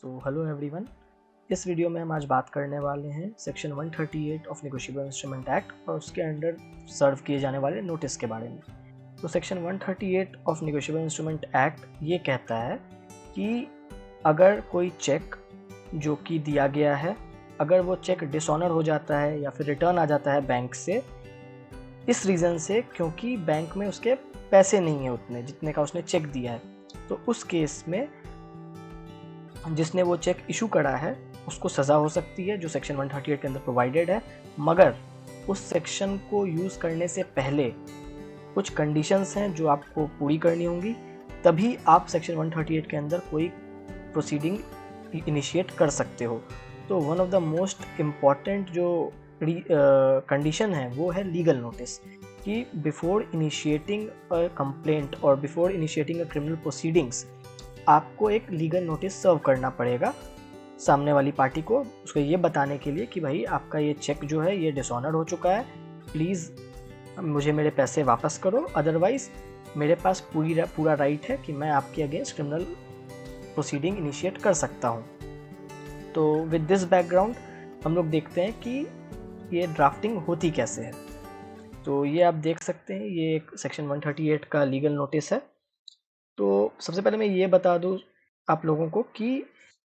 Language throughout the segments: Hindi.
Hello everyone. इस वीडियो में हम आज बात करने वाले हैं section 138 of negotiable instrument act और उसके अंडर सर्व किए जाने वाले नोटिस के बारे में। तो section 138 of negotiable instrument act ये कहता है कि अगर कोई चेक जो कि दिया गया है, अगर वो चेक डिसऑनर हो जाता है या फिर रिटर्न आ जाता है बैंक से, इस रीज़न से क्योंकि बैंक में उसके पैसे नहीं है उतने जितने का उसने चेक दिया है, तो उस केस में जिसने वो चेक इशू करा है उसको सज़ा हो सकती है जो सेक्शन 138 के अंदर प्रोवाइडेड है। मगर उस सेक्शन को यूज़ करने से पहले कुछ कंडीशंस हैं जो आपको पूरी करनी होंगी, तभी आप सेक्शन 138 के अंदर कोई प्रोसीडिंग इनिशिएट कर सकते हो। तो one of the most important जो कंडीशन है वो है लीगल नोटिस, कि बिफोर इनिशिएटिंग अ कंप्लेंट और before initiating a criminal proceedings आपको एक लीगल नोटिस सर्व करना पड़ेगा सामने वाली पार्टी को, उसको ये बताने के लिए कि भाई आपका ये चेक जो है ये डिसऑनर हो चुका है, प्लीज़ मुझे मेरे पैसे वापस करो, अदरवाइज मेरे पास पूरा राइट है कि मैं आपके अगेंस्ट क्रिमिनल प्रोसीडिंग इनिशिएट कर सकता हूँ। तो विद दिस बैकग्राउंड हम लोग देखते हैं कि ये ड्राफ्टिंग होती कैसे है। तो ये आप देख सकते हैं, ये एक सेक्शन 138 का लीगल नोटिस है। तो सबसे पहले मैं ये बता दूँ आप लोगों को कि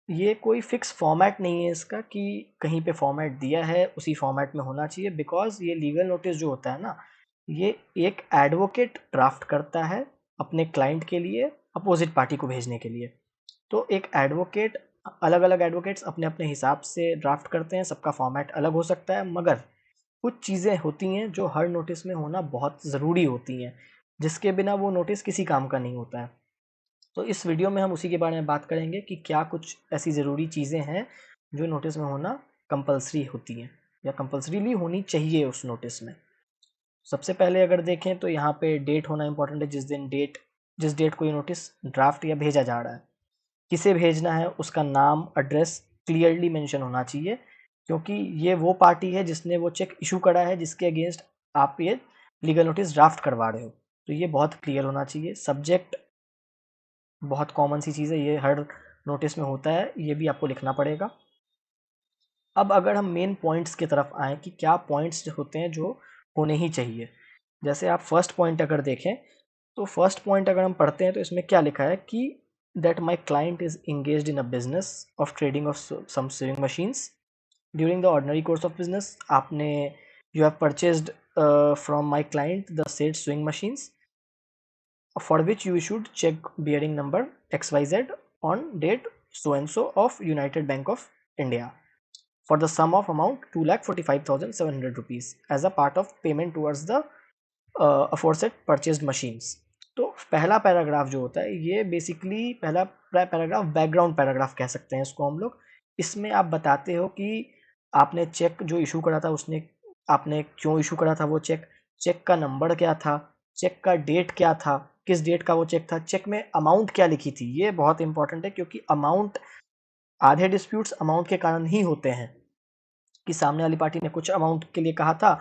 ये कोई फिक्स फॉर्मेट नहीं है इसका कि कहीं पे फॉर्मेट दिया है उसी फॉर्मेट में होना चाहिए, बिकॉज ये लीगल नोटिस जो होता है ना, ये एक एडवोकेट ड्राफ्ट करता है अपने क्लाइंट के लिए अपोजिट पार्टी को भेजने के लिए। तो एक एडवोकेट, अलग अलग एडवोकेट्स अपने अपने हिसाब से ड्राफ्ट करते हैं, सबका फॉर्मेट अलग हो सकता है, मगर कुछ चीज़ें होती हैं जो हर नोटिस में होना बहुत ज़रूरी होती हैं, जिसके बिना वो नोटिस किसी काम का नहीं होता है। तो इस वीडियो में हम उसी के बारे में बात करेंगे कि क्या कुछ ऐसी ज़रूरी चीज़ें हैं जो नोटिस में होना कंपलसरी होती हैं या कंपलसरीली होनी चाहिए उस नोटिस में। सबसे पहले अगर देखें तो यहाँ पे डेट होना इंपॉर्टेंट है, जिस डेट को ये नोटिस ड्राफ्ट या भेजा जा रहा है, किसे भेजना है उसका नाम एड्रेस क्लियरली मेंशन होना चाहिए, क्योंकि ये वो पार्टी है जिसने वो चेक इशू करा है जिसके अगेंस्ट आप ये लीगल नोटिस ड्राफ्ट करवा रहे हो। तो ये बहुत क्लियर होना चाहिए। सब्जेक्ट बहुत कॉमन सी चीज़ है, ये हर नोटिस में होता है, ये भी आपको लिखना पड़ेगा। अब अगर हम मेन पॉइंट्स की तरफ आएँ कि क्या पॉइंट्स होते हैं जो होने ही चाहिए, जैसे आप फर्स्ट पॉइंट अगर देखें तो फर्स्ट पॉइंट अगर हम पढ़ते हैं तो इसमें क्या लिखा है कि that my client is engaged in a business of trading of some sewing machines during the ordinary course of business. आपने you have purchased from my client the said sewing machines for which you issued check bearing number XYZ on date so and so of United Bank of India for the sum of amount 2,45,700 rupees as a part of payment towards the aforesaid purchased machines। तो पहला पैराग्राफ जो होता है ये बेसिकली पहला पैराग्राफ बैकग्राउंड पैराग्राफ कह सकते हैं इसको हम लोग। इसमें आप बताते हो कि आपने चेक जो इशू करा था उसने आपने क्यों इशू करा था वो चेक, चेक का नंबर क्या था, चेक का डेट क्या था, किस डेट का वो चेक था, चेक में अमाउंट क्या लिखी थी। ये बहुत इंपॉर्टेंट है क्योंकि अमाउंट, आधे डिस्प्यूट्स अमाउंट के कारण ही होते हैं कि सामने वाली पार्टी ने कुछ अमाउंट के लिए कहा था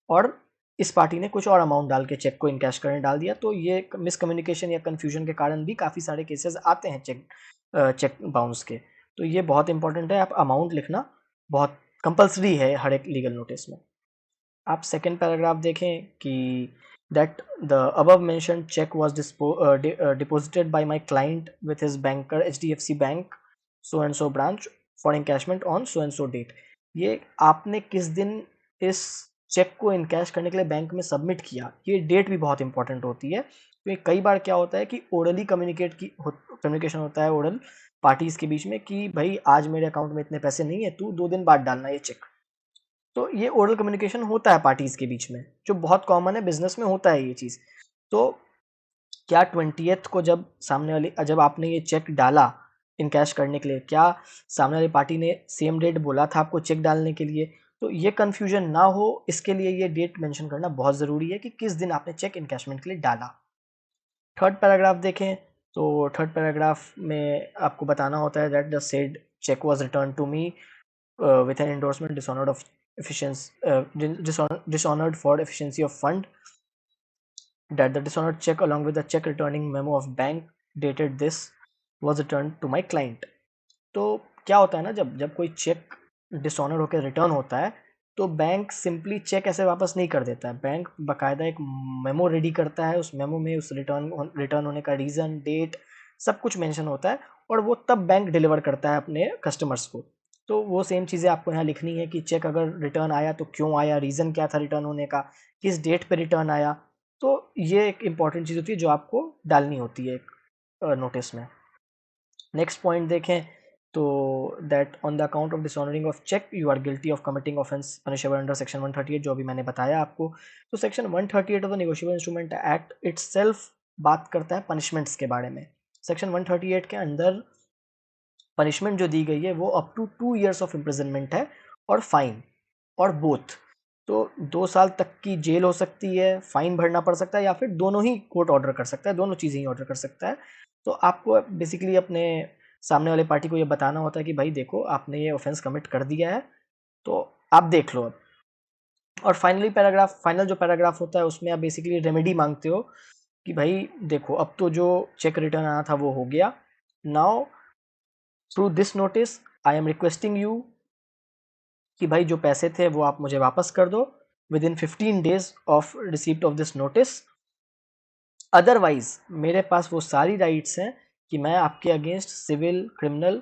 और इस पार्टी ने कुछ और अमाउंट डाल के चेक को इनकैश करने डाल दिया। तो ये मिसकम्युनिकेशन या कन्फ्यूजन के कारण भी काफ़ी सारे केसेस आते हैं चेक बाउंस के। तो ये बहुत इंपॉर्टेंट है, आप अमाउंट लिखना बहुत कंपलसरी है हर एक लीगल नोटिस में। आप सेकेंड पैराग्राफ देखें कि that the above mentioned check was deposited by my client with his banker HDFC Bank so and so branch for encashment on so and so date। ये आपने किस दिन इस चेक को इनकैश करने के लिए बैंक में सबमिट किया, ये डेट भी बहुत इंपॉर्टेंट होती है क्योंकि कई बार क्या होता है कि ओरली कम्युनिकेशन होता है ओरल पार्टीज के बीच में कि भाई आज मेरे अकाउंट में इतने पैसे नहीं है, तू 2 दिन बाद डालना ये चेक। तो ये ओरल कम्युनिकेशन होता है पार्टीज के बीच में, जो बहुत कॉमन है, बिजनेस में होता है ये चीज़। तो क्या 20th को जब आपने ये चेक डाला इनकैश करने के लिए, क्या सामने वाली पार्टी ने सेम डेट बोला था आपको चेक डालने के लिए? तो ये कन्फ्यूजन ना हो इसके लिए ये डेट मेंशन करना बहुत ज़रूरी है कि किस दिन आपने चेक इनकैशमेंट के लिए डाला। थर्ड पैराग्राफ देखें तो थर्ड पैराग्राफ में आपको बताना होता है that the said cheque was return to me with an endorsement dishonored of dishonored for efficiency of fund, that the dishonored check along with the check returning memo of bank dated this was returned to my client। तो क्या होता है ना, जब जब कोई चेक डिसऑनर होकर रिटर्न होता है तो बैंक सिंपली चेक ऐसे वापस नहीं कर देता है। बैंक बाकायदा एक मेमो रेडी करता है, उस मेमो में उस रिटर्न होने का रीज़न, डेट, सब कुछ मेंशन होता है और वो तब बैंक डिलीवर करता है अपने कस्टमर्स को। तो वो सेम चीज़ें आपको यहाँ लिखनी है कि चेक अगर रिटर्न आया तो क्यों आया, रीज़न क्या था रिटर्न होने का, किस डेट पे रिटर्न आया। तो ये एक इम्पॉर्टेंट चीज़ होती है जो आपको डालनी होती है एक नोटिस में। नेक्स्ट पॉइंट देखें तो that on the account of dishonouring of cheque you are guilty of committing offence punishable under section 138, जो अभी मैंने बताया आपको। तो section 138 of the negotiable instrument act itself बात करता है पनिशमेंट्स के बारे में। सेक्शन 138 के अंदर पनिशमेंट जो दी गई है वो up to 2 years of imprisonment है और फाइन, और बोथ। तो 2 साल तक की जेल हो सकती है, फाइन भरना पड़ सकता है, या फिर दोनों ही कोर्ट ऑर्डर कर सकता है, दोनों चीज़ें ही ऑर्डर कर सकता है। तो आपको बेसिकली अपने सामने वाले पार्टी को ये बताना होता है कि भाई देखो आपने ये ऑफेंस कमिट कर दिया है, तो आप देख लो अब। और फाइनल जो पैराग्राफ होता है उसमें आप बेसिकली रेमेडी मांगते हो कि भाई देखो अब तो जो चेक रिटर्न आना था वो हो गया, now through this notice I am requesting you कि भाई जो पैसे थे वो आप मुझे वापस कर दो with in 15 days of receipt of this notice. Otherwise मेरे पास वो सारी राइट्स हैं कि मैं आपके अगेंस्ट सिविल क्रिमिनल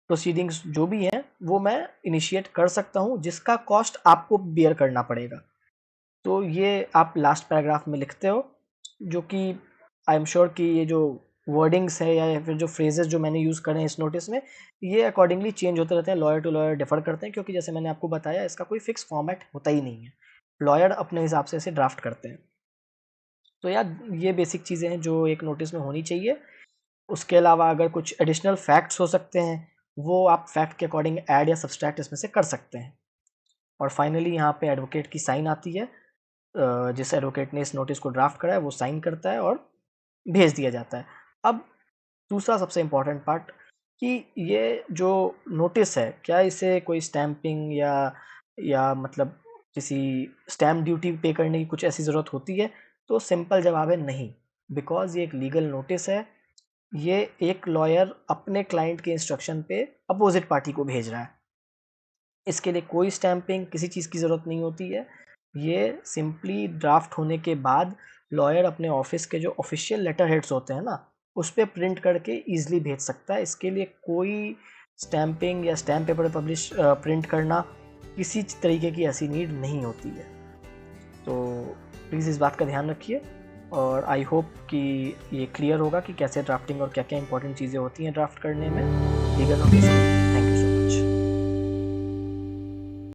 प्रोसीडिंग्स जो भी हैं वो मैं इनिशिएट कर सकता हूँ, जिसका कॉस्ट आपको बियर करना पड़ेगा। तो ये आप लास्ट पैराग्राफ में लिखते हो, जो कि आई एम श्योर कि ये जो वर्डिंग्स है या फिर जो फ्रेजेस जो मैंने यूज़ करे हैं इस नोटिस में, ये अकॉर्डिंगली चेंज होते रहते हैं, लॉयर टू लॉयर डिफर करते हैं, क्योंकि जैसे मैंने आपको बताया इसका कोई फिक्स फॉर्मेट होता ही नहीं है, लॉयर अपने हिसाब से इसे ड्राफ्ट करते हैं। तो यार ये बेसिक चीज़ें हैं जो एक नोटिस में होनी चाहिए। उसके अलावा अगर कुछ एडिशनल फैक्ट्स हो सकते हैं वो आप फैक्ट के अकॉर्डिंग ऐड या सब्सट्रैक्ट इसमें से कर सकते हैं। और फाइनली यहाँ पे एडवोकेट की साइन आती है, जिस एडवोकेट ने इस नोटिस को ड्राफ्ट करा है वो साइन करता है और भेज दिया जाता है। अब दूसरा सबसे इम्पोर्टेंट पार्ट कि ये जो नोटिस है क्या इसे कोई स्टैंपिंग या मतलब किसी स्टैम्प ड्यूटी पे करने की कुछ ऐसी ज़रूरत होती है? तो सिंपल जवाब है नहीं, बिकॉज़ ये एक लीगल नोटिस है। ये एक लॉयर अपने क्लाइंट के इंस्ट्रक्शन पे अपोजिट पार्टी को भेज रहा है। इसके लिए कोई स्टैंपिंग किसी चीज़ की ज़रूरत नहीं होती है। ये सिंपली ड्राफ्ट होने के बाद लॉयर अपने ऑफिस के जो ऑफिशियल लेटर हेड्स होते हैं ना, उस पे प्रिंट करके ईज़िली भेज सकता है। इसके लिए कोई स्टैंपिंग या स्टैम्प पेपर पब्लिश प्रिंट करना किसी तरीके की ऐसी नीड नहीं होती है। तो प्लीज़ इस बात का ध्यान रखिए और आई होप कि ये क्लियर होगा कि कैसे ड्राफ्टिंग और क्या-क्या इंपॉर्टेंट चीज़ें होती हैं ड्राफ्ट करने में लीगल नोटिस की।